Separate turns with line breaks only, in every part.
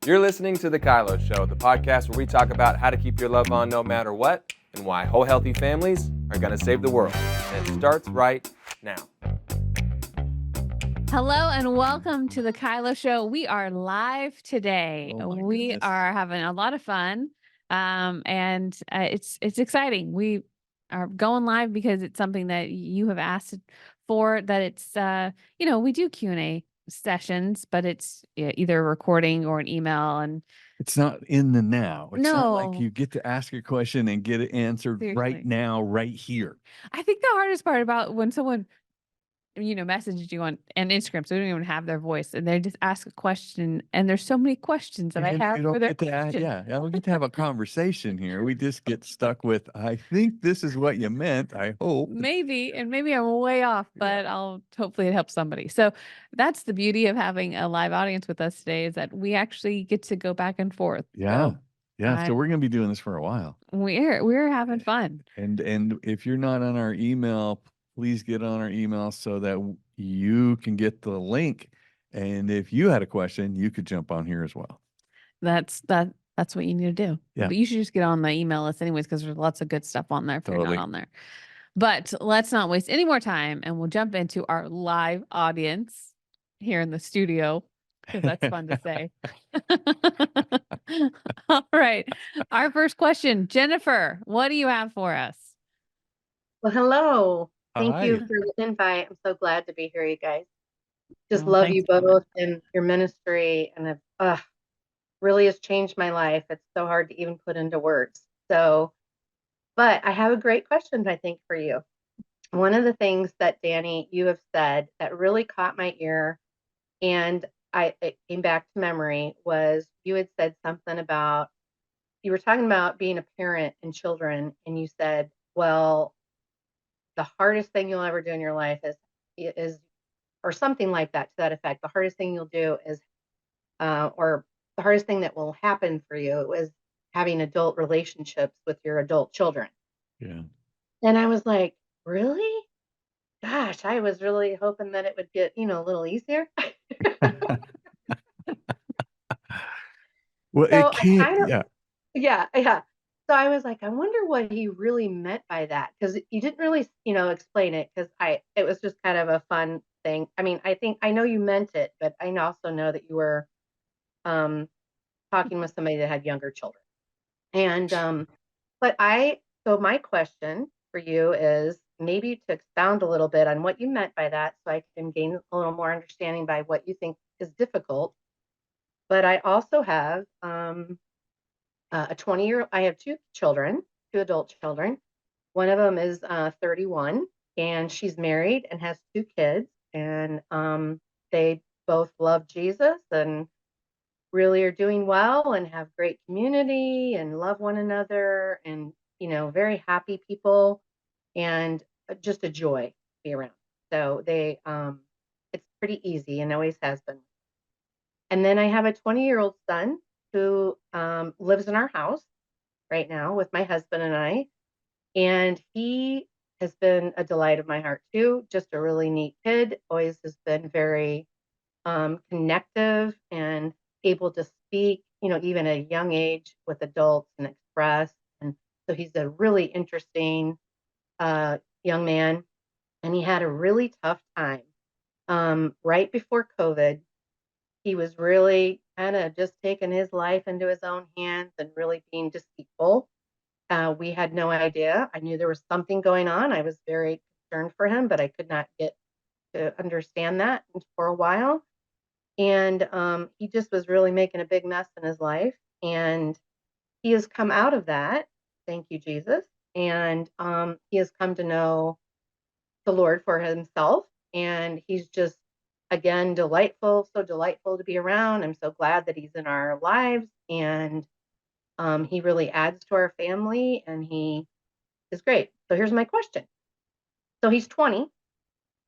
You're listening to The KYLO Show, the podcast where we talk about how to keep your love on no matter what and why whole healthy families are going to save the world. And it starts right now.
Hello and welcome to The KYLO Show. We are live today. We are having a lot of fun, and it's exciting. We are going live because it's something that you have asked for. That it's we do Q&A sessions, but it's either a recording or an email, and
it's not in the now. It's not like
No.
you get to ask a question and get it answered
Seriously.
right now, right here.
I think the hardest part about when someone messages you on Instagram, so we don't even have their voice, and they just ask a question, and there's so many questions that I have for their question.
I don't get to have a conversation here. We just get stuck with, I think this is what you meant, I hope.
Maybe I'm way off, but hopefully it helps somebody. So that's the beauty of having a live audience with us today, is that we actually get to go back and forth.
Yeah.
So
So we're going to be doing this for a while.
We're having fun.
And if you're not on our email, please get on our email so that you can get the link. And if you had a question, you could jump on here as well.
That's what you need to do.
Yeah.
But you should just get on the email list anyways, because there's lots of good stuff on there if you're not on there. But let's not waste any more time, and we'll jump into our live audience here in the studio, because that's fun to say. All right. Our first question, Jennifer, what do you have for us?
Well, hello.
Hi.
Thank you for the invite. I'm so glad to be here, you guys. Just
Oh,
love
thanks
you
so much.
both and your ministry, and it really has changed my life. It's so hard to even put into words. So, but I have a great question, I think, for you. One of the things that, Danny, you have said that really caught my ear, and it came back to memory, was you had said something about, you were talking about being a parent and children, and you said, well, the hardest thing you'll ever do in your life is, or something like that, to that effect. The hardest thing you'll do is, or the hardest thing that will happen for you is having adult relationships with your adult children.
Yeah.
And I was like, really? Gosh, I was really hoping that it would get, a little easier.
Well,
So
it can't.
Yeah. So I was like, I wonder what he really meant by that, because you didn't really, explain it, because it was just kind of a fun thing. I mean, I know you meant it, but I also know that you were talking with somebody that had younger children. And so my question for you is maybe to expound a little bit on what you meant by that, so I can gain a little more understanding by what you think is difficult. But I also have a 20-year. I have two adult children. One of them is 31, and she's married and has two kids, and they both love Jesus and really are doing well and have great community and love one another, and very happy people, and just a joy to be around. So it's pretty easy and always has been. And then I have a 20-year-old son who lives in our house right now with my husband and I. And he has been a delight of my heart too. Just a really neat kid. Always has been very connective and able to speak, even at a young age with adults and express. And so he's a really interesting young man. And he had a really tough time right before COVID. He was really kind of just taking his life into his own hands and really being deceitful. We had no idea. I knew there was something going on. I was very concerned for him, but I could not get to understand that for a while. And he just was really making a big mess in his life. And he has come out of that. Thank you, Jesus. And he has come to know the Lord for himself. And he's just, again, delightful, so delightful to be around. I'm so glad that he's in our lives. And he really adds to our family, and he is great. So here's my question. So he's 20,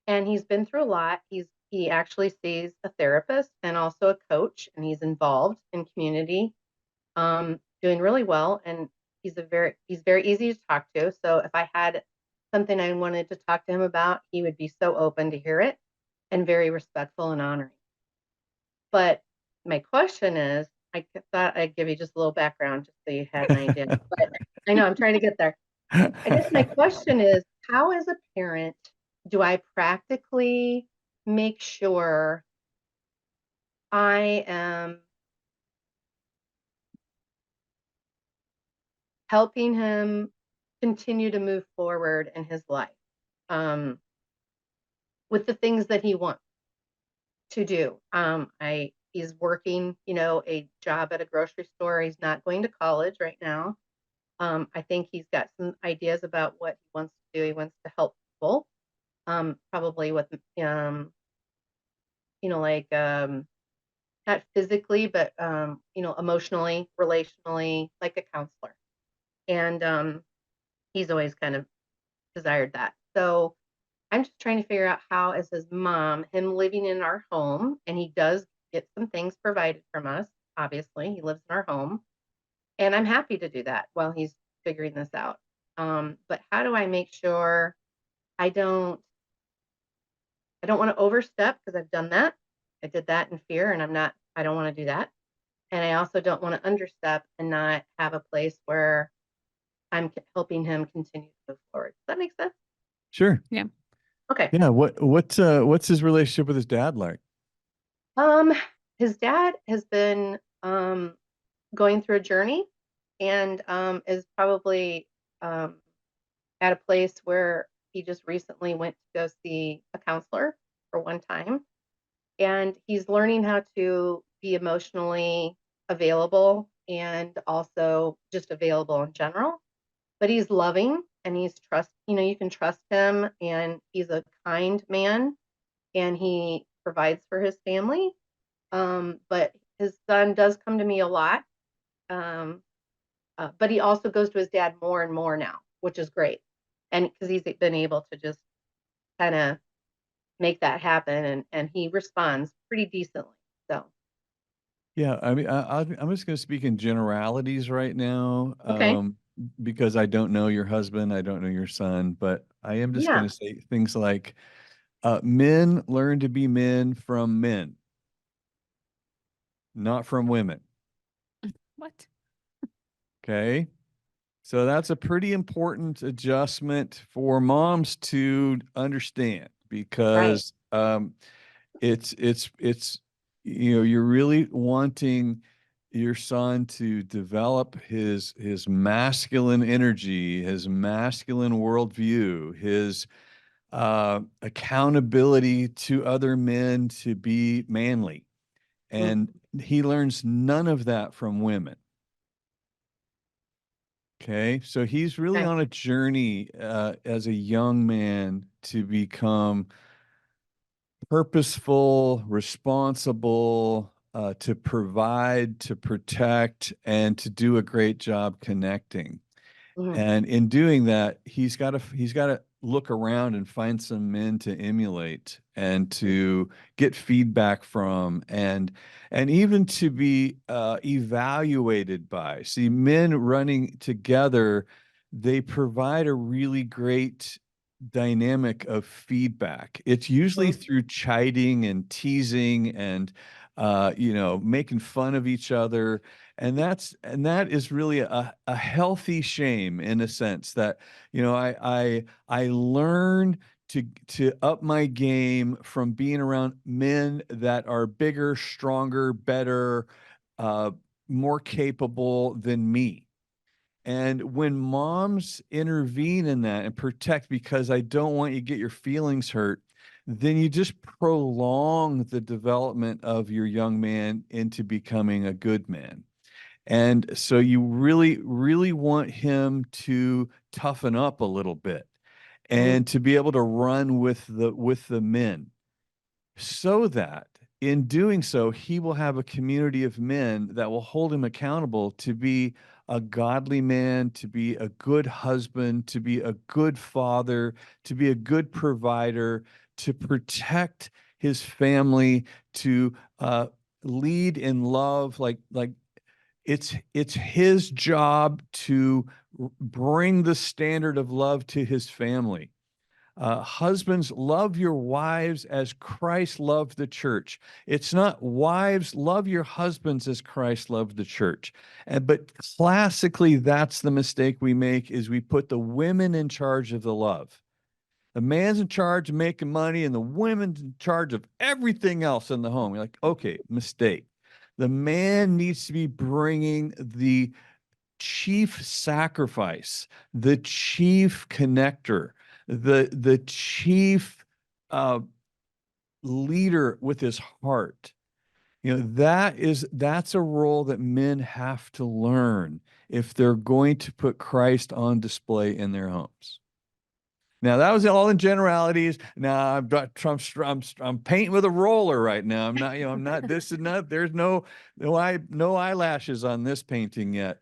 and he's been through a lot. He actually sees a therapist and also a coach, and he's involved in community, doing really well. And he's very easy to talk to. So if I had something I wanted to talk to him about, he would be so open to hear it and very respectful and honoring. But my question is, thought I'd give you just a little background just so you had an idea. But I know I'm trying to get there. I guess my question is, how as a parent do I practically make sure I am helping him continue to move forward in his life with the things that he wants to do? He's working, a job at a grocery store. He's not going to college right now. I think he's got some ideas about what he wants to do. He wants to help people, probably with, like, not physically, but, emotionally, relationally, like a counselor. And he's always kind of desired that. So I'm just trying to figure out how, as his mom, him living in our home, and he does get some things provided from us. Obviously, he lives in our home, and I'm happy to do that while he's figuring this out. But how do I make sure I don't want to overstep, because I've done that. I did that in fear, and I don't want to do that. And I also don't want to understep and not have a place where I'm helping him continue to move forward. Does that make sense?
Sure.
Yeah.
Okay.
Yeah. What's his relationship with his dad like?
His dad has been going through a journey, and is probably at a place where he just recently went to go see a counselor for one time, and he's learning how to be emotionally available and also just available in general. But he's loving, and you can trust him, and he's a kind man, and he provides for his family. But his son does come to me a lot. But he also goes to his dad more and more now, which is great. And because he's been able to just kind of make that happen, and he responds pretty decently. So,
Yeah, I mean, I'm just going to speak in generalities right now,
okay.
because I don't know your husband, I don't know your son, but I am just going
Yeah.
to say things like, men learn to be men from men, not from women.
What?
Okay. So that's a pretty important adjustment for moms to understand,
Right.
because it's you're really wanting your son to develop his masculine energy, his masculine worldview, his accountability to other men to be manly.
Mm.
And he learns none of that from women. Okay, so he's really
Okay.
on a journey as a young man to become purposeful, responsible, to provide, to protect, and to do a great job connecting.
Mhm.
And in doing that, he's got to look around and find some men to emulate and to get feedback from, and even to be evaluated by. See, men running together, they provide a really great dynamic of feedback. It's usually
Mhm.
through chiding and teasing and making fun of each other, and that is really a healthy shame, in a sense that I learn to up my game from being around men that are bigger, stronger, better, uh, more capable than me. And when moms intervene in that and protect, because I don't want you to get your feelings hurt, then you just prolong the development of your young man into becoming a good man. And so you really, really want him to toughen up a little bit
Mhm.
and to be able to run with the men, so that in doing so, he will have a community of men that will hold him accountable to be a godly man, to be a good husband, to be a good father, to be a good provider, to protect his family, to lead in love. Like it's his job to bring the standard of love to his family. Husbands, love your wives as Christ loved the church. It's not wives, love your husbands as Christ loved the church. But classically, that's the mistake we make, is we put the women in charge of the love. The man's in charge of making money and the women's in charge of everything else in the home. You're like, okay, mistake. The man needs to be bringing the chief sacrifice, the chief connector, the chief leader with his heart. You know, that's a role that men have to learn if they're going to put Christ on display in their homes. Now, that was all in generalities. Now I'm painting with a roller right now. I'm not this and that. There's no eyelashes on this painting yet.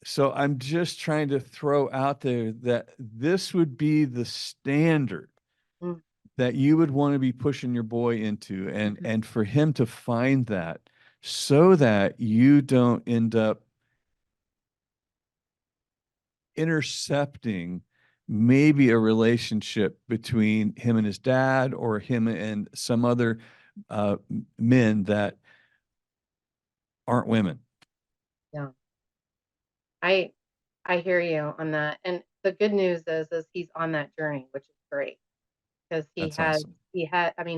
So I'm just trying to throw out there that this would be the standard that you would want to be pushing your boy into, and for him to find that, so that you don't end up intercepting maybe a relationship between him and his dad, or him and some other men that aren't women.
Yeah. I hear you on that. And the good news is he's on that journey, which is great, because
Awesome.
he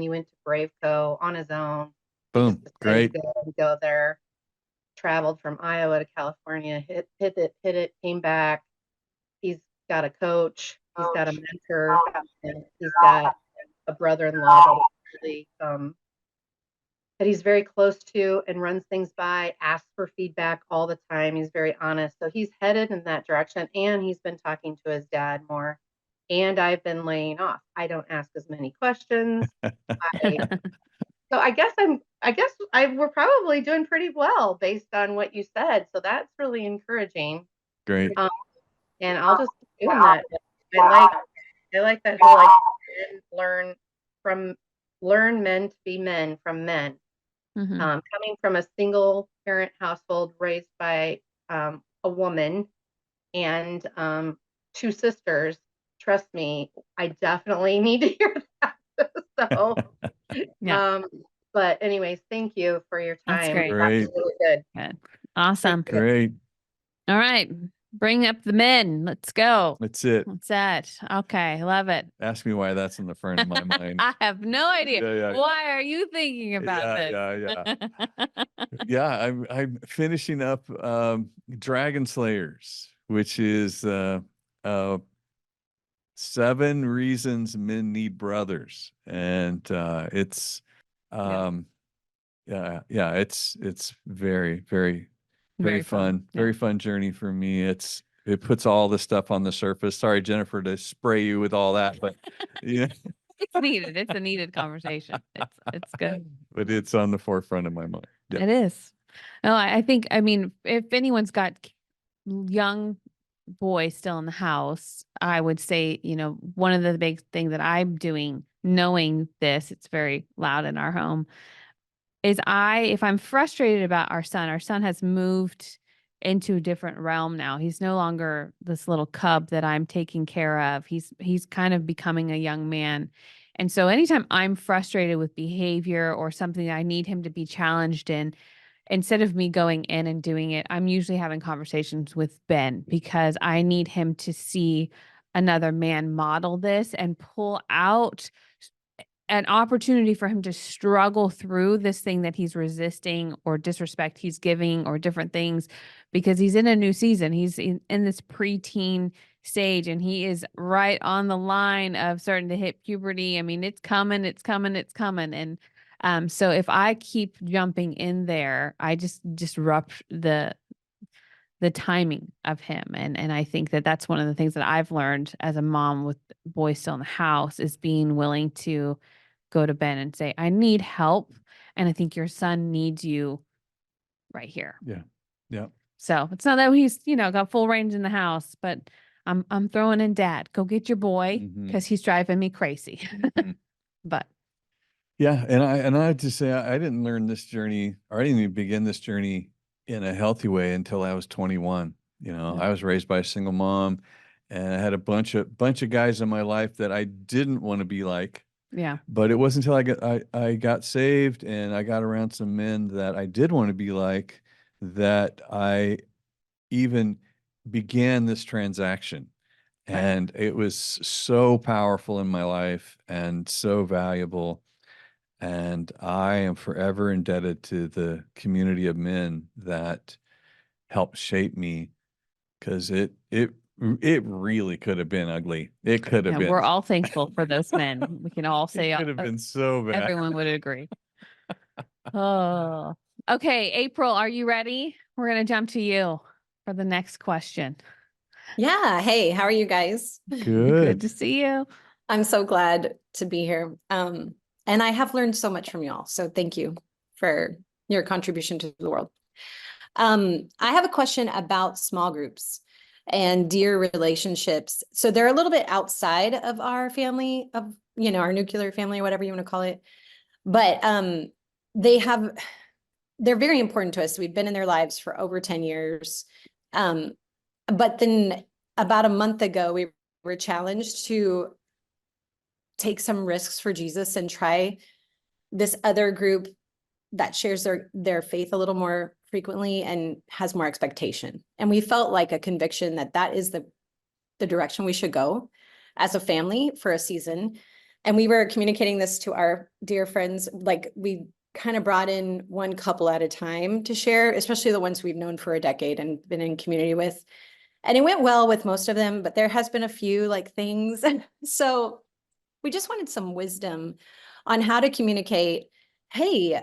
went to Braveco on his own.
Boom. Great.
Go there, traveled from Iowa to California, hit it, came back. He's got a coach, he's got a mentor, and he's got a brother-in-law that he's very close to and runs things by, asks for feedback all the time. He's very honest. So he's headed in that direction, and he's been talking to his dad more. And I've been laying off. I don't ask as many questions. So I guess we're probably doing pretty well based on what you said. So that's really encouraging.
Great.
And I'll just keep doing that. I like that whole learn men to be men from men. Coming from a single parent household raised by a woman and 2 sisters, trust me, I definitely need to hear that. So,
Yeah.
But anyways, thank you for your time.
That's great.
Great.
Really good.
Good. Awesome.
Great.
All right. Bring up the men. Let's go.
That's it.
That's it. Okay. Love it.
Ask me why that's in the front of my mind.
I have no idea.
Yeah.
Why are you thinking about this?
Yeah. I'm finishing up Dragon Slayers, which is 7 reasons men need brothers, and it's it's very, very, very fun. Very fun journey for me. It puts all the stuff on the surface. Sorry, Jennifer, to spray you with all that, but yeah.
It's needed. It's a needed conversation. It's good.
But it's on the forefront of my mind. Yeah.
It is. No, I think, if anyone's got young boys still in the house, I would say, one of the big things that I'm doing, knowing this, it's very loud in our home, is if I'm frustrated about our son has moved into a different realm now. He's no longer this little cub that I'm taking care of. He's kind of becoming a young man. And so anytime I'm frustrated with behavior or something I need him to be challenged in, instead of me going in and doing it, I'm usually having conversations with Ben, because I need him to see another man model this and pull out an opportunity for him to struggle through this thing that he's resisting, or disrespect he's giving, or different things, because he's in a new season. He's in this preteen stage, and he is right on the line of starting to hit puberty. It's coming. And so if I keep jumping in there, I just disrupt the timing of him. And I think that that's one of the things that I've learned as a mom with boys still in the house, is being willing to go to Ben and say, I need help, and I think your son needs you right here.
Yeah.
So it's not that he's, got full range in the house, but I'm throwing in dad, go get your boy, because he's driving me crazy. But
yeah, and I have to say, I didn't learn this journey, or I didn't even begin this journey in a healthy way until I was 21. I was raised by a single mom, and I had a bunch of guys in my life that I didn't want to be like.
Yeah.
But it wasn't until I got saved and I got around some men that I did want to be like that I even began this transaction.
Right.
And it was so powerful in my life and so valuable. And I am forever indebted to the community of men that helped shape me, because it really could have been ugly. It could have
Yeah,
been.
we're all thankful for those men. We can all say
It could have been so bad.
everyone would agree. Oh, okay. April, are you ready? We're going to jump to you for the next question.
Yeah. Hey, how are you guys?
Good
Good.
to see you.
I'm so glad to be here. And I have learned so much from y'all. So thank you for your contribution to the world. I have a question about small groups and dear relationships. So they're a little bit outside of our family, of, our nuclear family or whatever you want to call it. But they're very important to us. We've been in their lives for over 10 years. But then about a month ago, we were challenged to take some risks for Jesus and try this other group that shares their faith a little more frequently and has more expectation. And we felt like a conviction that is the direction we should go as a family for a season. And we were communicating this to our dear friends. Like, we kind of brought in one couple at a time to share, especially the ones we've known for a decade and been in community with. And it went well with most of them, but there has been a few things. So we just wanted some wisdom on how to communicate. Hey,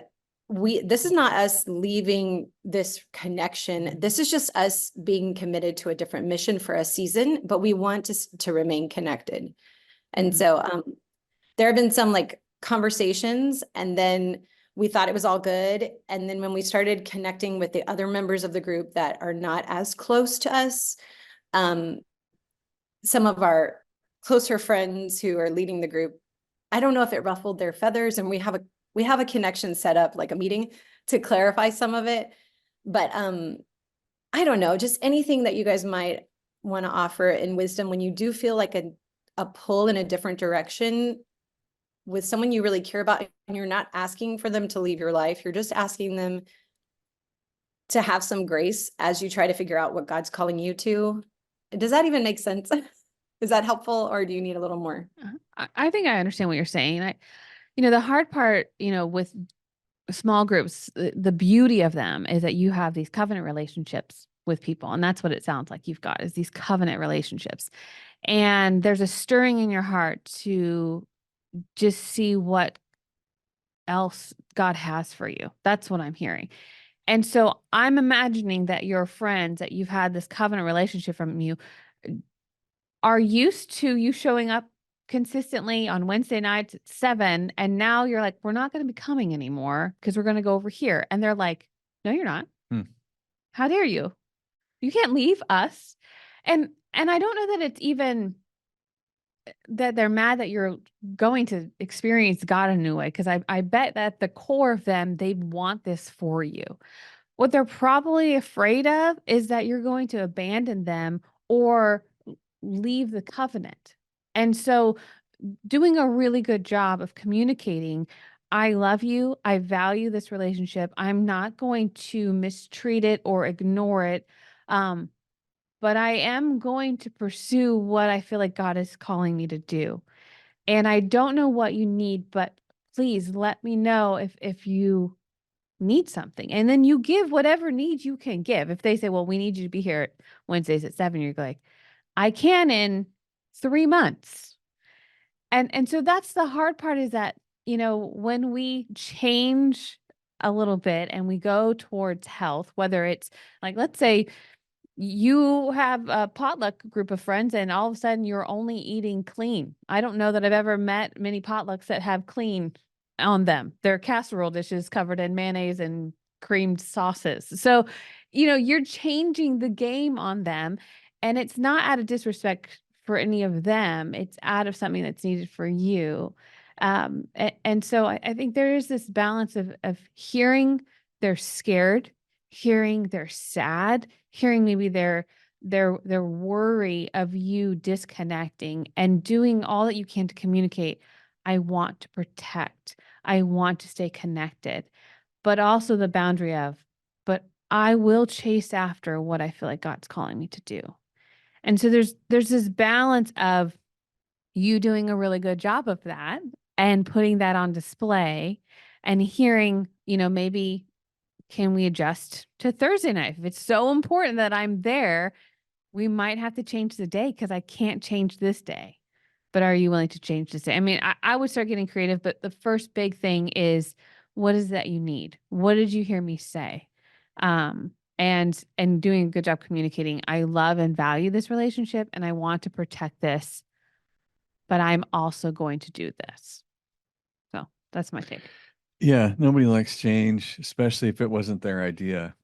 this is not us leaving this connection. This is just us being committed to a different mission for a season, but we want to remain connected. And so there have been some conversations, and then we thought it was all good. And then when we started connecting with the other members of the group that are not as close to us, some of our closer friends who are leading the group, I don't know if it ruffled their feathers, and we have a connection set up, like a meeting to clarify some of it. But I don't know, just anything that you guys might want to offer in wisdom when you do feel like a pull in a different direction with someone you really care about, and you're not asking for them to leave your life. You're just asking them to have some grace as you try to figure out what God's calling you to. Does that even make sense? Is that helpful, or do you need a little more?
I think I understand what you're saying. The hard part, with small groups, the beauty of them is that you have these covenant relationships with people. And that's what it sounds like you've got, is these covenant relationships. And there's a stirring in your heart to just see what else God has for you. That's what I'm hearing. And so I'm imagining that your friends that you've had this covenant relationship from you are used to you showing up consistently on Wednesday nights at 7. And now you're like, we're not going to be coming anymore because we're going to go over here. And they're like, no, you're not. How dare you? You can't leave us. And I don't know that it's even that they're mad that you're going to experience God in a new way. Because I bet that at the core of them, they want this for you. What they're probably afraid of is that you're going to abandon them or leave the covenant. And so doing a really good job of communicating, I love you, I value this relationship, I'm not going to mistreat it or ignore it, but I am going to pursue what I feel like God is calling me to do. And I don't know what you need, but please let me know if you need something. And then you give whatever needs you can give. If they say, well, we need you to be here at Wednesdays at 7, you're like, I can in 3 months. And so that's the hard part, is that, when we change a little bit and we go towards health, whether it's like, let's say you have a potluck group of friends and all of a sudden you're only eating clean. I don't know that I've ever met many potlucks that have clean on them. They're casserole dishes covered in mayonnaise and creamed sauces. So, you're changing the game on them, and it's not out of disrespect for any of them. It's out of something that's needed for you. And so I think there is this balance of hearing they're scared, hearing they're sad, hearing maybe they're their worry of you disconnecting and doing all that you can to communicate. I want to protect. I want to stay connected, but also the boundary of, but I will chase after what I feel like God's calling me to do. And so there's this balance of you doing a really good job of that and putting that on display and hearing, maybe can we adjust to Thursday night? If it's so important that I'm there, we might have to change the day because I can't change this day. But are you willing to change this day? I mean, I would start getting creative, but the first big thing is, what is that you need? What did you hear me say? And doing a good job communicating. I love and value this relationship and I want to protect this, but I'm also going to do this. So that's my take.
Yeah, nobody likes change, especially if it wasn't their idea.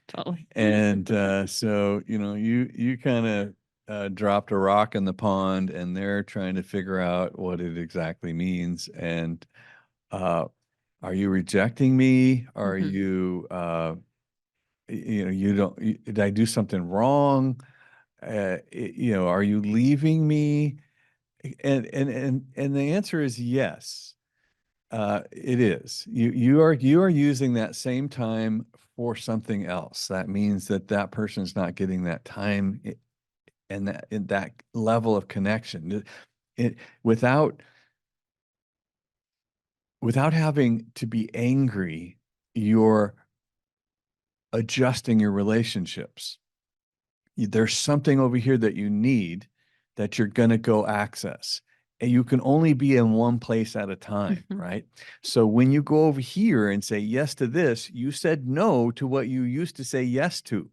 Totally.
And so, you kind of dropped a rock in the pond and they're trying to figure out what it exactly means. And are you rejecting me? Are
Mhm.
did I do something wrong? Are you leaving me? And the answer is yes. It is. You are using that same time for something else. That means that person's not getting that time and that level of connection. Without having to be angry, you're adjusting your relationships. There's something over here that you need that you're going to go access. And you can only be in one place at a time,
Mhm.
right? So when you go over here and say yes to this, you said no to what you used to say yes to.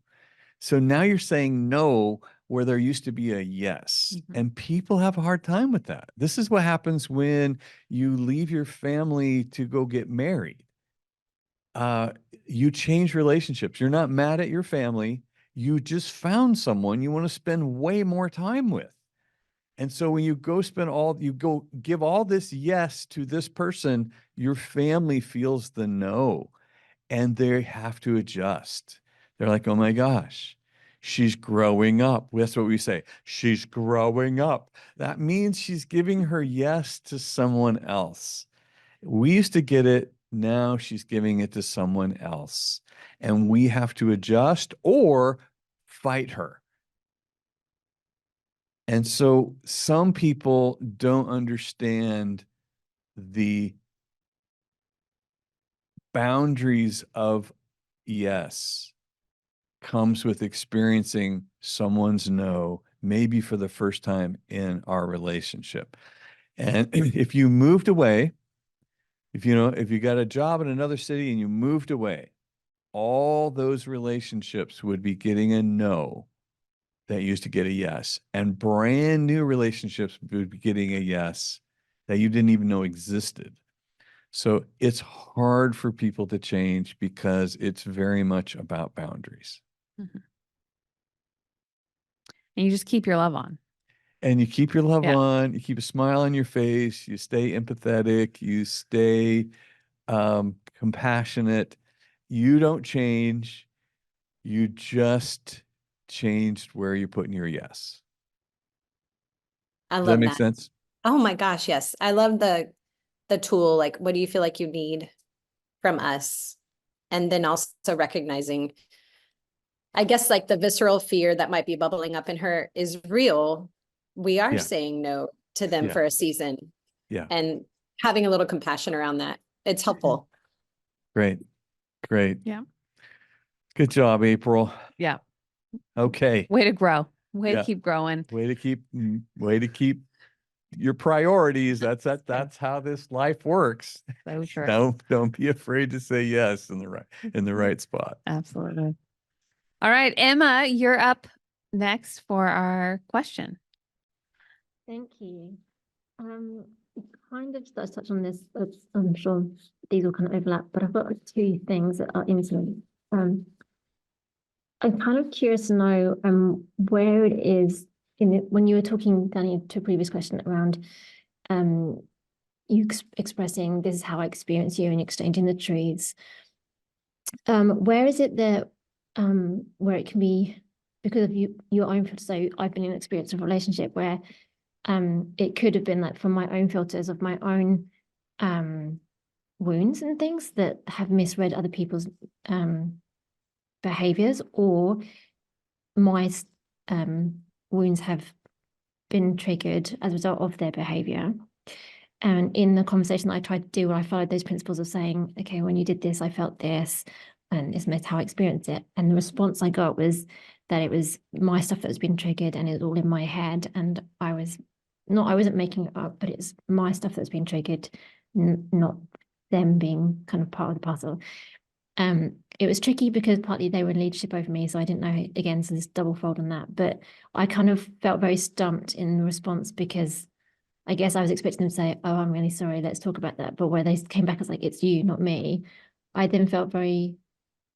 So now you're saying no where there used to be a yes.
Mhm.
And people have a hard time with that. This is what happens when you leave your family to go get married. You change relationships. You're not mad at your family. You just found someone you want to spend way more time with. And so when you go give all this yes to this person, your family feels the no and they have to adjust. They're like, oh my gosh, she's growing up. That's what we say. She's growing up. That means she's giving her yes to someone else. We used to get it. Now she's giving it to someone else. And we have to adjust or fight her. And so some people don't understand the boundaries of yes comes with experiencing someone's no, maybe for the first time in our relationship. And if you moved away, if you got a job in another city and you moved away, all those relationships would be getting a no that used to get a yes. And brand new relationships would be getting a yes that you didn't even know existed. So it's hard for people to change because it's very much about boundaries.
Mhm. And you just keep your love on.
And you keep your love
Yeah.
on, you keep a smile on your face, you stay empathetic, you stay compassionate. You don't change. You just changed where you're putting your yes.
I
Does that
love
make
that.
sense?
Oh my gosh, yes. I love the tool. Like, what do you feel like you need from us? And then also recognizing, I guess, like the visceral fear that might be bubbling up in her is real. We are
Yeah.
saying no to them
Yeah.
for a season.
Yeah.
And having a little compassion around that. It's helpful.
Great. Great.
Yeah.
Good job, April.
Yeah.
Okay.
Way to grow. Way
Yeah.
to keep growing.
Way to keep your priorities. That's how this life works.
So true.
Don't be afraid to say yes in the right spot.
Absolutely. All right, Emma, you're up next for our question.
Thank you. It kind of does touch on this, but I'm sure these will kind of overlap, but I've got two things that are intimate. I'm kind of curious to know where it is when you were talking, Danny, to a previous question around you expressing this is how I experience you and exchanging the truths. Where is it that where it can be because of your own filter. So I've been in an experience of a relationship where it could have been like from my own filters of my own wounds and things that have misread other people's behaviors, or my wounds have been triggered as a result of their behavior. And in the conversation that I tried to do, I followed those principles of saying, okay, when you did this, I felt this, and it's how I experienced it. And the response I got was that it was my stuff that was being triggered, and it was all in my head. And I wasn't making it up, but it's my stuff that's being triggered, not them being kind of part of the puzzle. It was tricky because partly they were in leadership over me, so I didn't know, again, so there's double fold on that. But I kind of felt very stumped in response, because I guess I was expecting them to say, oh, I'm really sorry, let's talk about that. But where they came back as like, it's you, not me, I then felt very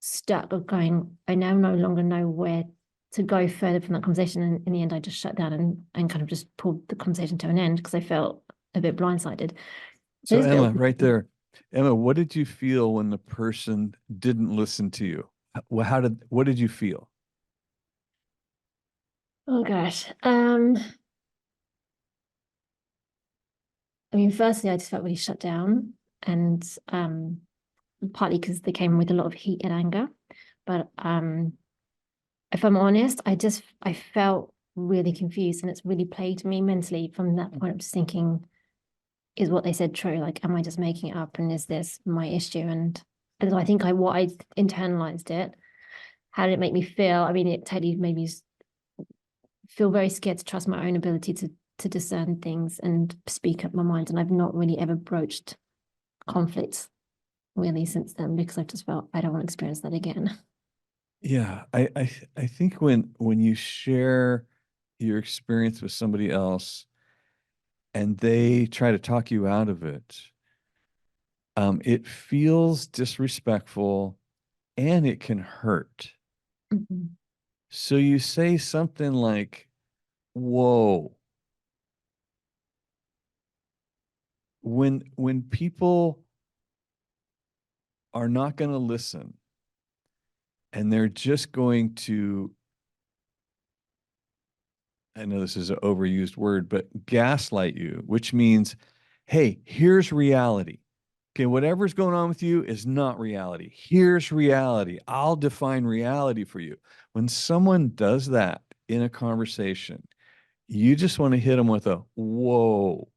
stuck of going, I now no longer know where to go further from that conversation. And in the end, I just shut down and kind of just pulled the conversation to an end because I felt a bit blindsided.
So Emma, right there, Emma, what did you feel when the person didn't listen to you? What did you feel?
Oh gosh. I mean, firstly, I just felt really shut down, and partly because they came with a lot of heat and anger. But if I'm honest, I felt really confused, and it's really plagued me mentally from that point of just thinking, is what they said true? Like, am I just making it up? And is this my issue? And I think what I internalized it, how did it make me feel? I mean, it totally made me feel very scared to trust my own ability to discern things and speak up my mind. And I've not really ever broached conflicts really since then, because I've just felt I don't want to experience that again.
Yeah, I think when you share your experience with somebody else and they try to talk you out of it, it feels disrespectful and it can hurt.
Mm-hmm.
So you say something like, whoa. When people are not going to listen and they're just going to, I know this is an overused word, but gaslight you, which means, hey, here's reality. Okay, whatever's going on with you is not reality. Here's reality. I'll define reality for you. When someone does that in a conversation, you just want to hit them with a whoa,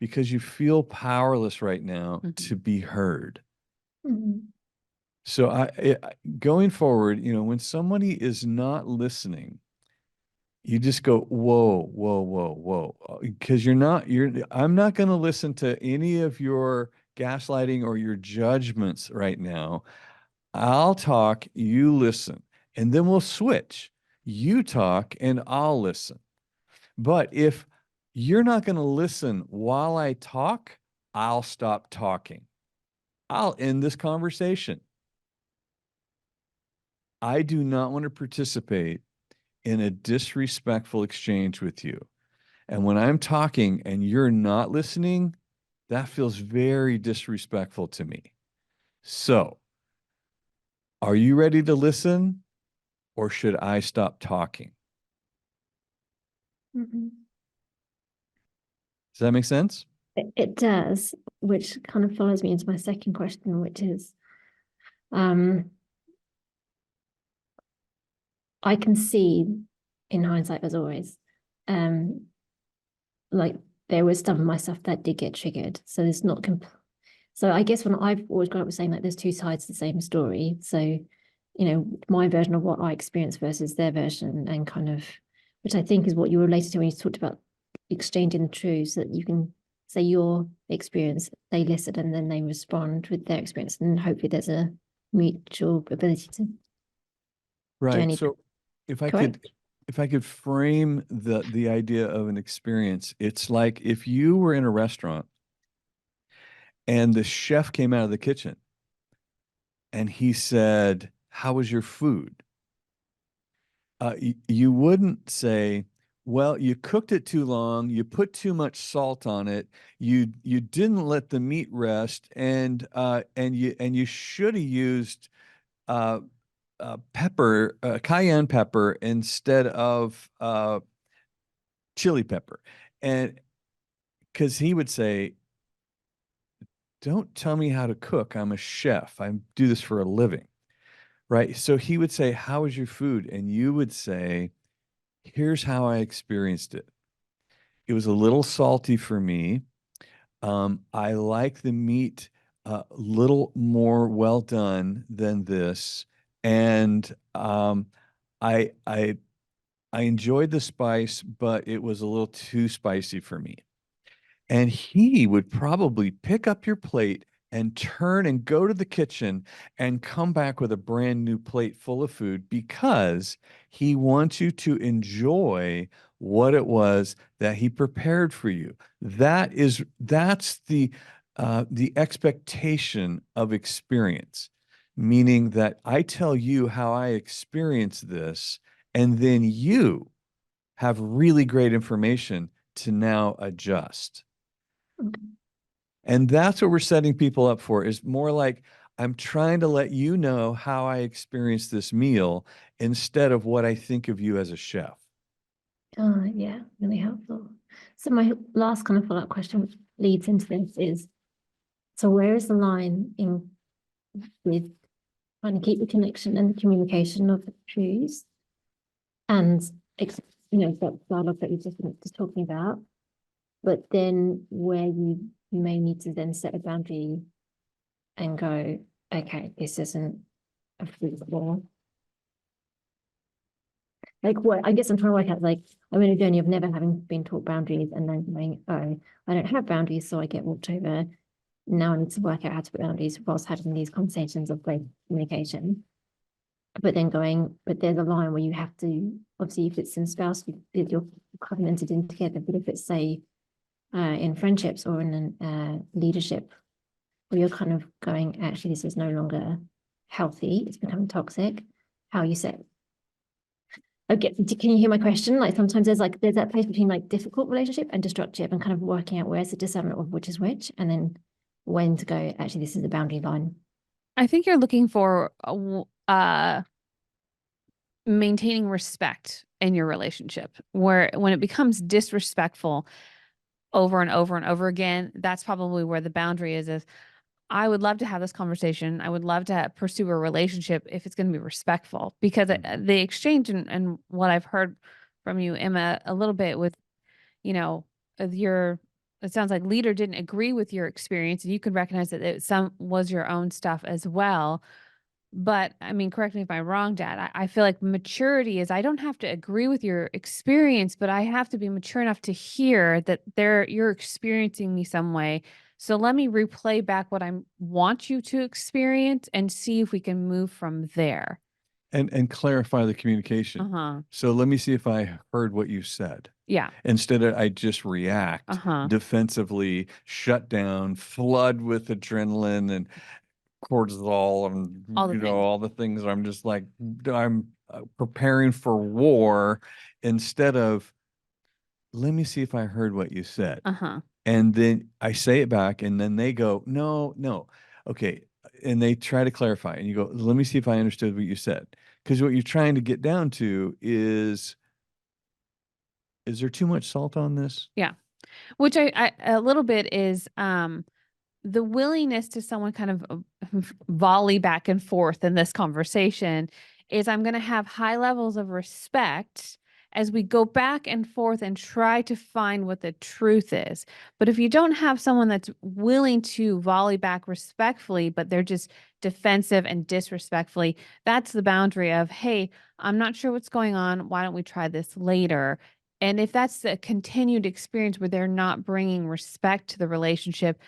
because you feel powerless right now to be heard.
Mm-hmm.
So going forward, when somebody is not listening, you just go, whoa, whoa, whoa, whoa, because I'm not going to listen to any of your gaslighting or your judgments right now. I'll talk, you listen, and then we'll switch. You talk and I'll listen. But if you're not going to listen while I talk, I'll stop talking. I'll end this conversation. I do not want to participate in a disrespectful exchange with you. And when I'm talking and you're not listening, that feels very disrespectful to me. So, are you ready to listen, or should I stop talking?
Mm-hmm.
Does that make sense?
It does, which kind of follows me into my second question, which is, I can see in hindsight, as always, like there was some of my stuff that did get triggered. So it's not so I guess when I've always grown up with saying like there's two sides to the same story. So, my version of what I experienced versus their version, and kind of, which I think is what you related to when you talked about exchanging the truths, that you can say your experience, they listen, and then they respond with their experience, and hopefully there's a mutual ability to journey.
So if I
Correct?
could frame the idea of an experience, it's like if you were in a restaurant and the chef came out of the kitchen and he said, "How was your food?" You wouldn't say, "Well, you cooked it too long, you put too much salt on it, you didn't let the meat rest, and you should have used cayenne pepper instead of chili pepper. And because he would say, don't tell me how to cook. I'm a chef. I do this for a living. Right. So he would say, how was your food? And you would say, here's how I experienced it. It was a little salty for me. I like the meat a little more well done than this. And I enjoyed the spice, but it was a little too spicy for me. And he would probably pick up your plate and turn and go to the kitchen and come back with a brand new plate full of food because he wants you to enjoy what it was that he prepared for you. That's the expectation of experience, meaning that I tell you how I experience this, and then you have really great information to now adjust.
Okay.
And that's what we're setting people up for, is more like, I'm trying to let you know how I experience this meal instead of what I think of you as a chef.
Yeah, really helpful. So my last kind of follow-up question, which leads into this, is, so where is the line in with trying to keep the connection and the communication of the truths and that dialogue that you've just talking about, but then where you may need to then set a boundary and go, okay, this isn't a fruitful. Like, what I guess I'm trying to work out, like, I'm in a journey of never having been taught boundaries and then going, oh, I don't have boundaries, so I get walked over. Now I need to work out how to put boundaries whilst having these conversations of great communication. But then going, but there's a line where you have to, obviously, if it's in spouse, you're covenanted in together. But if it's, say, in friendships or in leadership, where you're kind of going, actually, this is no longer healthy, it's becoming toxic, how you set. Okay, can you hear my question? Like, sometimes there's that place between like difficult relationship and destructive, and kind of working out where's the discernment of which is which, and then when to go, actually, this is the boundary line.
I think you're looking for maintaining respect in your relationship, where when it becomes disrespectful over and over and over again, that's probably where the boundary is I would love to have this conversation. I would love to pursue a relationship if it's going to be respectful, because the exchange and what I've heard from you, Emma, a little bit with, it sounds like leader didn't agree with your experience, and you could recognize that some was your own stuff as well. But I mean, correct me if I'm wrong, Dad. I feel like maturity is, I don't have to agree with your experience, but I have to be mature enough to hear that you're experiencing me some way. So let me replay back what I want you to experience and see if we can move from there.
And clarify the communication. So let me see if I heard what you said.
Yeah.
Instead of I just react defensively, shut down, flood with adrenaline and cortisol and all the things. I'm just like, I'm preparing for war, instead of, let me see if I heard what you said. And then I say it back, and then they go, no. Okay. And they try to clarify, and you go, let me see if I understood what you said. Because what you're trying to get down to is there too much salt on this?
Yeah. Which I a little bit is, the willingness to someone kind of volley back and forth in this conversation is, I'm going to have high levels of respect as we go back and forth and try to find what the truth is. But if you don't have someone that's willing to volley back respectfully, but they're just defensive and disrespectfully, that's the boundary of, hey, I'm not sure what's going on. Why don't we try this later? And if that's the continued experience where they're not bringing respect to the relationship,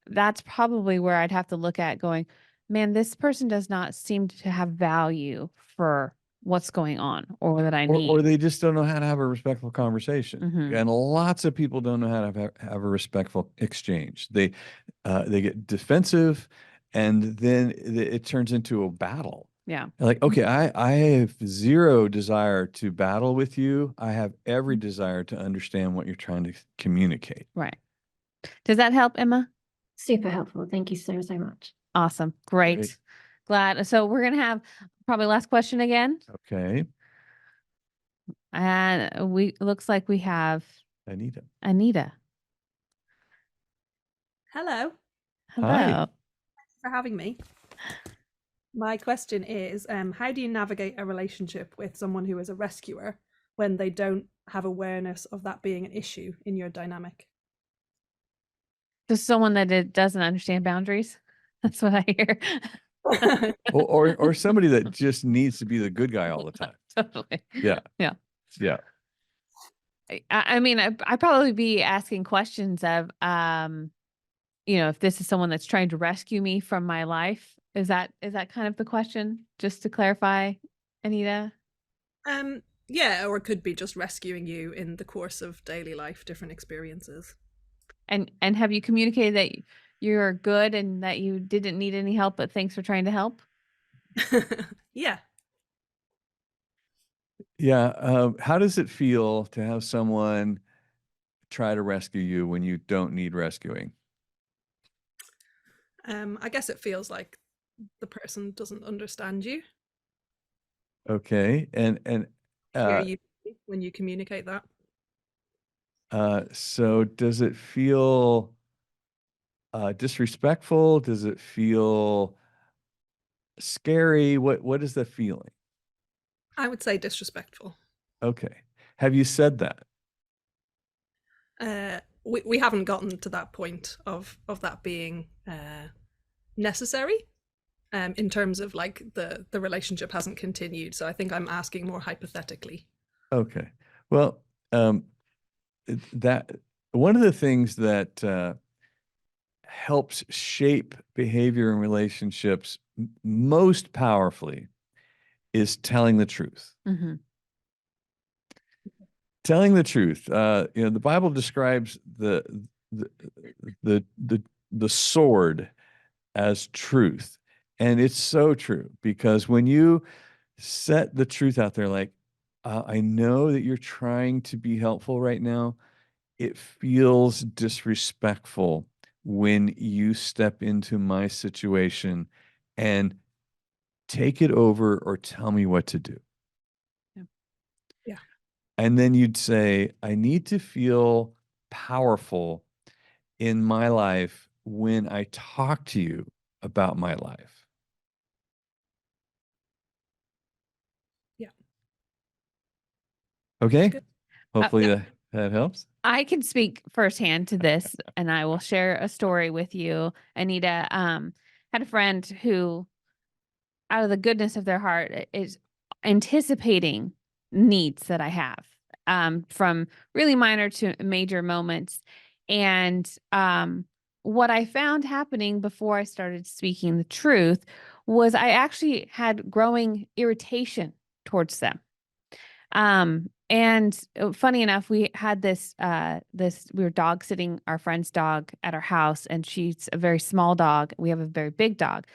that's probably where I'd have to look at going, man, this person does not seem to have value for what's going on or that I need.
Or they just don't know how to have a respectful conversation. And lots of people don't know how to have a respectful exchange. They get defensive, and then it turns into a battle.
Yeah.
Like, okay, I have zero desire to battle with you. I have every desire to understand what you're trying to communicate.
Right. Does that help, Emma?
Super helpful. Thank you so much.
Awesome. Great. glad. So we're going to have probably last question again.
Okay.
And looks like we have
Anita.
Hello,
Hello.
Hi.
for having me. My question is, how do you navigate a relationship with someone who is a rescuer when they don't have awareness of that being an issue in your dynamic?
Just someone that doesn't understand boundaries. That's what I hear.
Or somebody that just needs to be the good guy all the time.
Totally.
Yeah.
Yeah.
Yeah.
I mean, I'd probably be asking questions of, if this is someone that's trying to rescue me from my life. Is that kind of the question? Just to clarify, Anita?
Yeah, or it could be just rescuing you in the course of daily life, different experiences.
And have you communicated that you're good and that you didn't need any help, but thanks for trying to help?
Yeah.
Yeah. How does it feel to have someone try to rescue you when you don't need rescuing?
I guess it feels like the person doesn't understand you.
Okay. And
Hear you when you communicate that.
so does it feel disrespectful? Does it feel scary? What is the feeling?
I would say disrespectful.
Okay. Have you said that?
We haven't gotten to that point of that being necessary. In terms of like the relationship hasn't continued, so I think I'm asking more hypothetically.
Okay. Well, that one of the things that helps shape behavior in relationships most powerfully is telling the truth.
Mm-hmm.
Telling the truth. The Bible describes the sword as truth. And it's so true, because when you set the truth out there, like, I know that you're trying to be helpful right now, it feels disrespectful when you step into my situation and take it over or tell me what to do.
Yeah.
And then you'd say, I need to feel powerful in my life when I talk to you about my life.
Yeah.
Okay.
Good.
Hopefully
Yeah.
that helps.
I can speak firsthand to this, and I will share a story with you. Anita had a friend who, out of the goodness of their heart, is anticipating needs that I have, from really minor to major moments. And what I found happening before I started speaking the truth was I actually had growing irritation towards them. And funny enough, we had we were dog sitting our friend's dog at our house, and she's a very small dog. We have a very big dog.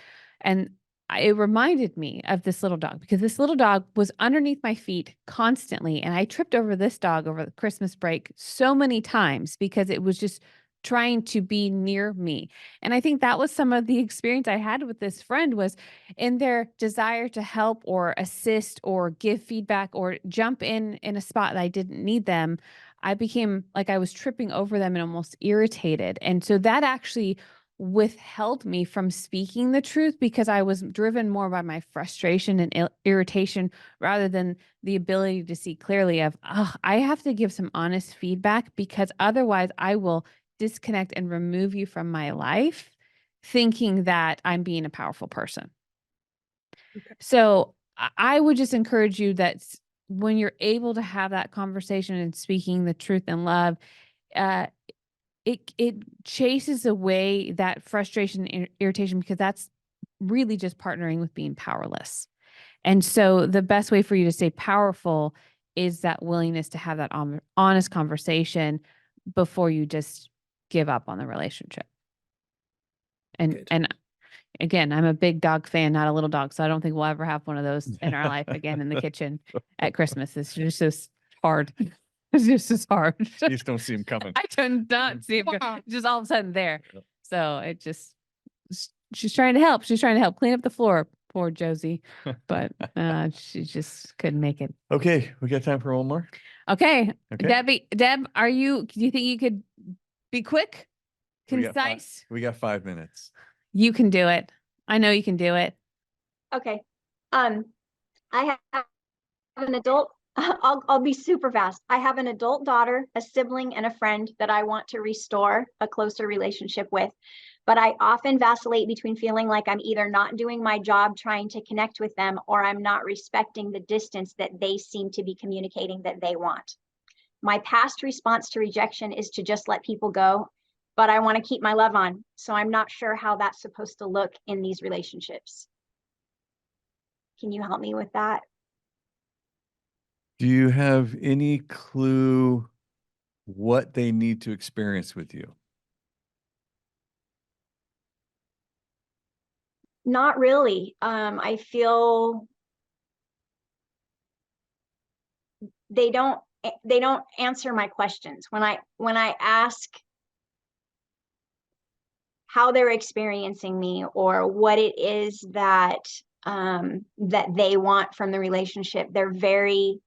And it reminded me of this little dog, because this little dog was underneath my feet constantly. And I tripped over this dog over the Christmas break so many times because it was just trying to be near me. And I think that was some of the experience I had with this friend, was in their desire to help or assist or give feedback or jump in a spot that I didn't need them. I became like I was tripping over them and almost irritated. And so that actually withheld me from speaking the truth, because I was driven more by my frustration and irritation rather than the ability to see clearly of, I have to give some honest feedback, because otherwise I will disconnect and remove you from my life, thinking that I'm being a powerful person.
Okay.
So I would just encourage you that when you're able to have that conversation and speaking the truth in love, it chases away that frustration and irritation, because that's really just partnering with being powerless. And so the best way for you to stay powerful is that willingness to have that honest conversation before you just give up on the relationship. And again, I'm a big dog fan, not a little dog, so I don't think we'll ever have one of those in our life again in the kitchen at Christmas. It's just hard. It's just as hard.
You just don't see him coming.
I do not see him just all of a sudden there. So she's trying to help. She's trying to help clean up the floor. poor Josie, but she just couldn't make it.
Okay, we got time for one more.
Okay,
Okay.
Deb, do you think you could be quick, concise?
We got 5 minutes.
You can do it. I know you can do it.
Okay. I have an adult. I'll be super fast. I have an adult daughter, a sibling, and a friend that I want to restore a closer relationship with. But I often vacillate between feeling like I'm either not doing my job trying to connect with them, or I'm not respecting the distance that they seem to be communicating that they want. My past response to rejection is to just let people go, but I want to keep my love on. So I'm not sure how that's supposed to look in these relationships. Can you help me with that?
Do you have any clue what they need to experience with you?
Not really. I feel they don't answer my questions when I ask how they're experiencing me or what it is that that they want from the relationship. They're very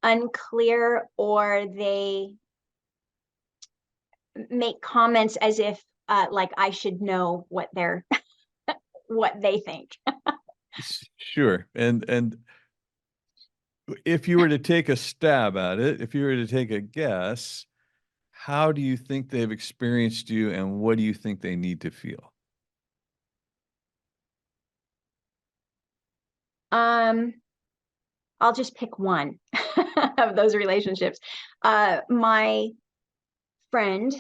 unclear, or they make comments as if like I should know what they're what they think.
Sure. And if you were to take a stab at it, if you were to take a guess, how do you think they've experienced you, and what do you think they need to feel?
I'll just pick one of those relationships. My friend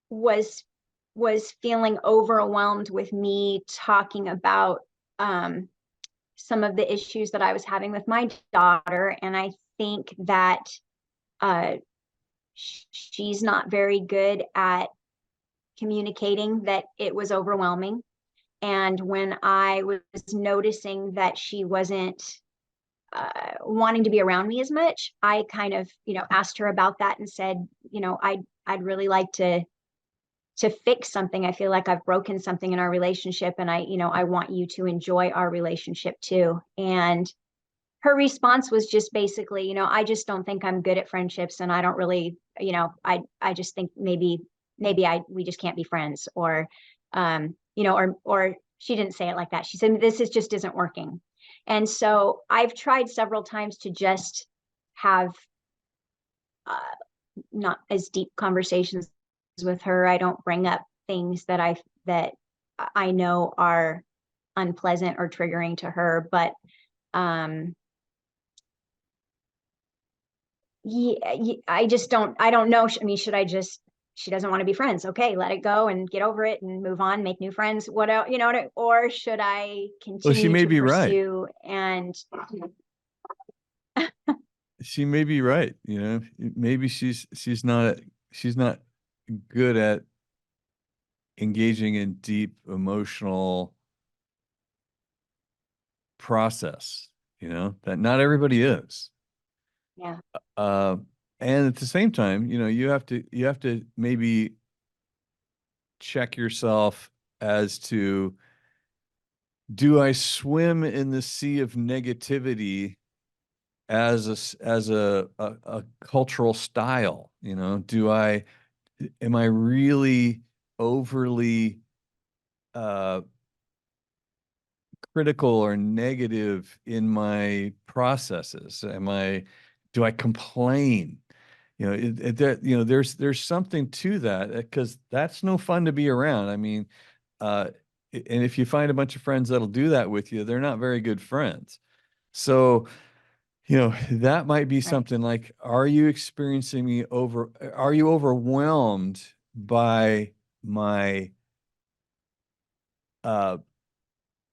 was feeling overwhelmed with me talking about some of the issues that I was having with my daughter, and I think that she's not very good at communicating that it was overwhelming. And when I was noticing that she wasn't wanting to be around me as much, I kind of, asked her about that and said, I'd really like to fix something. I feel like I've broken something in our relationship, and I want you to enjoy our relationship too. And her response was just basically, I just don't think I'm good at friendships, and I don't really, I just think maybe we just can't be friends, or or she didn't say it like that. She said, this just isn't working. And so I've tried several times to just have not as deep conversations with her. I don't bring up things that I know are unpleasant or triggering to her, but I don't know. I mean, she doesn't want to be friends. Okay, let it go and get over it and move on, make new friends. What else, or should I continue
she may
to
be right.
pursue and
She may be right. Maybe she's not good at engaging in deep emotional process, that not everybody is.
Yeah.
And at the same time, you have to maybe check yourself as to, do I swim in the sea of negativity as a cultural style? Am I really overly critical or negative in my processes? Do I complain? There's something to that, because that's no fun to be around. I mean, and if you find a bunch of friends that'll do that with you, they're not very good friends. So, that might be something like, are you overwhelmed by my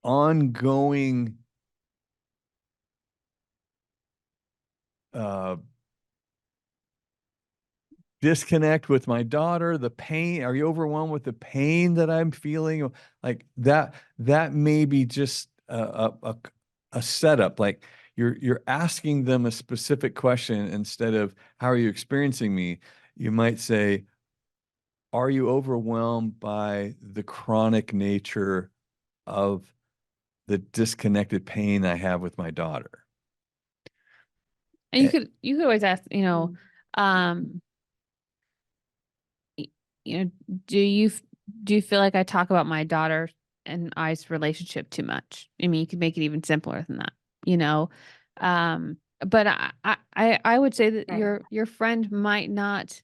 ongoing disconnect with my daughter, the pain? Are you overwhelmed with the pain that I'm feeling? Like that may be just a setup. Like you're asking them a specific question instead of, how are you experiencing me? You might say, are you overwhelmed by the chronic nature of the disconnected pain I have with my daughter?
And you could always ask, um, do you feel like I talk about my daughter and I's relationship too much? I mean, you could make it even simpler than that, but I would say that
Right.
your friend might not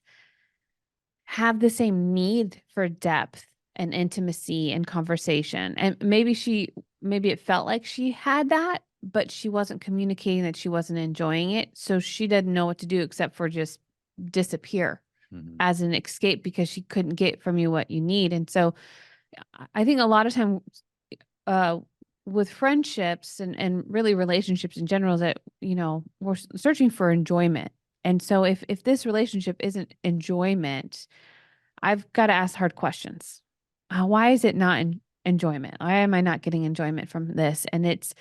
have the same need for depth and intimacy and conversation. And maybe it felt like she had that, but she wasn't communicating that she wasn't enjoying it. So she didn't know what to do except for just disappear as an escape because she couldn't get from you what you need. And so I think a lot of times with friendships and really relationships in general, that, we're searching for enjoyment. And so if this relationship isn't enjoyment, I've got to ask hard questions. Why is it not enjoyment? Why am I not getting enjoyment from this? And it's,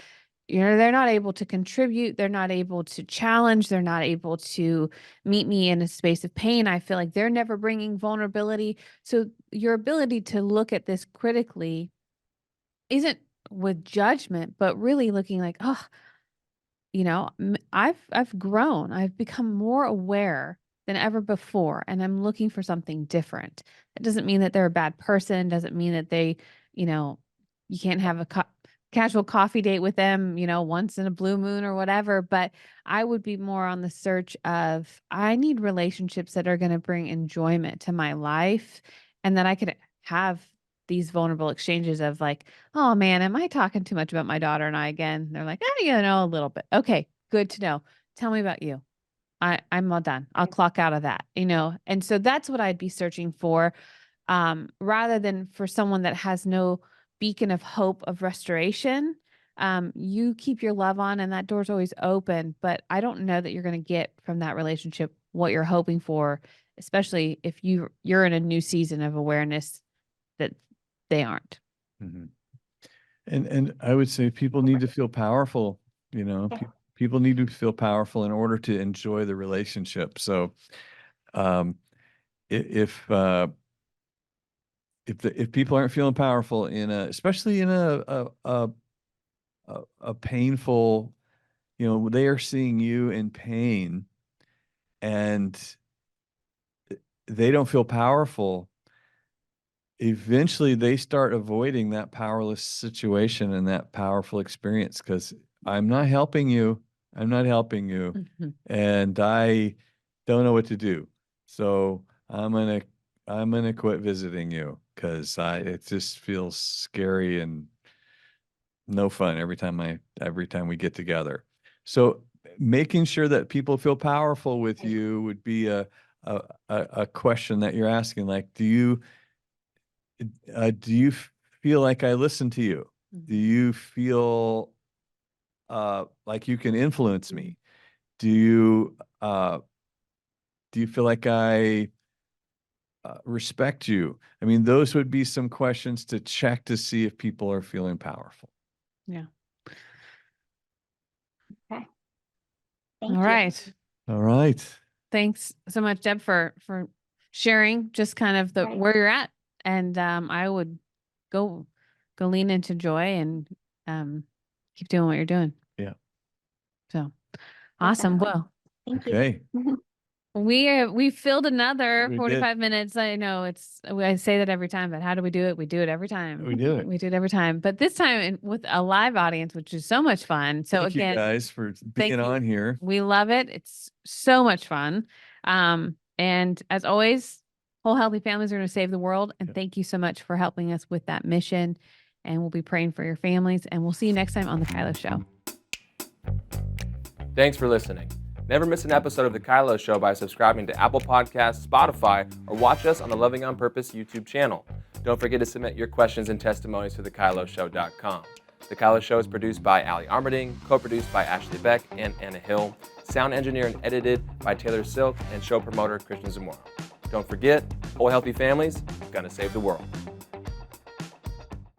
they're not able to contribute. They're not able to challenge. They're not able to meet me in a space of pain. I feel like they're never bringing vulnerability. So your ability to look at this critically isn't with judgment, but really looking like, oh, I've grown. I've become more aware than ever before, and I'm looking for something different. It doesn't mean that they're a bad person. Doesn't mean that they, you can't have a casual coffee date with them, once in a blue moon or whatever. But I would be more on the search of, I need relationships that are going to bring enjoyment to my life, and that I could have these vulnerable exchanges of like, oh man, am I talking too much about my daughter and I again? They're like, a little bit. Okay, good to know. Tell me about you. I'm all done. I'll clock out of that, And so that's what I'd be searching for, rather than for someone that has no beacon of hope of restoration. You keep your love on and that door's always open, but I don't know that you're going to get from that relationship what you're hoping for, especially if you're in a new season of awareness that they aren't.
Mm-hmm. And I would say people need to feel powerful, people need to feel powerful in order to enjoy the relationship. So, if people aren't feeling powerful especially in a painful, they are seeing you in pain and they don't feel powerful, eventually they start avoiding that powerless situation and that powerful experience because I'm not helping you.
Mm-hmm.
And I don't know what to do. So I'm gonna quit visiting you because it just feels scary and no fun every time we get together. So making sure that people feel powerful with you would be a question that you're asking, like, do you feel like I listen to you?
Mm-hmm.
Do you feel like you can influence me? Do you feel like I respect you? I mean, those would be some questions to check to see if people are feeling powerful.
Yeah.
Okay.
All right.
All right.
Thanks so much, Deb, for sharing just kind of
Right.
where you're at. And I would go lean into joy and keep doing what you're doing.
Yeah.
So awesome.
Definitely.
Well,
Thank you.
Okay.
we filled another
We
45 minutes. I know I say that every time, but how do we do it? We do it every time.
We do it.
We do it every time. But this time with a live audience, which is so much fun. So
Thank
again,
you guys for being
you.
on here.
We love it. It's so much fun. And as always, whole healthy families are going to save the world. And thank you so much for helping us with that mission. And we'll be praying for your families. And we'll see you next time on The KYLO Show.
Thanks for listening. Never miss an episode of The KYLO Show by subscribing to Apple Podcasts, Spotify, or watch us on the Loving on Purpose YouTube channel. Don't forget to submit your questions and testimonies to thekyloshow.com. The KYLO Show is produced by Ali Armerding, co-produced by Ashley Beck and Anna Hill, sound engineered and edited by Taylor Silk, and show promoter Christian Zamora. Don't forget, whole healthy families, gonna save the world.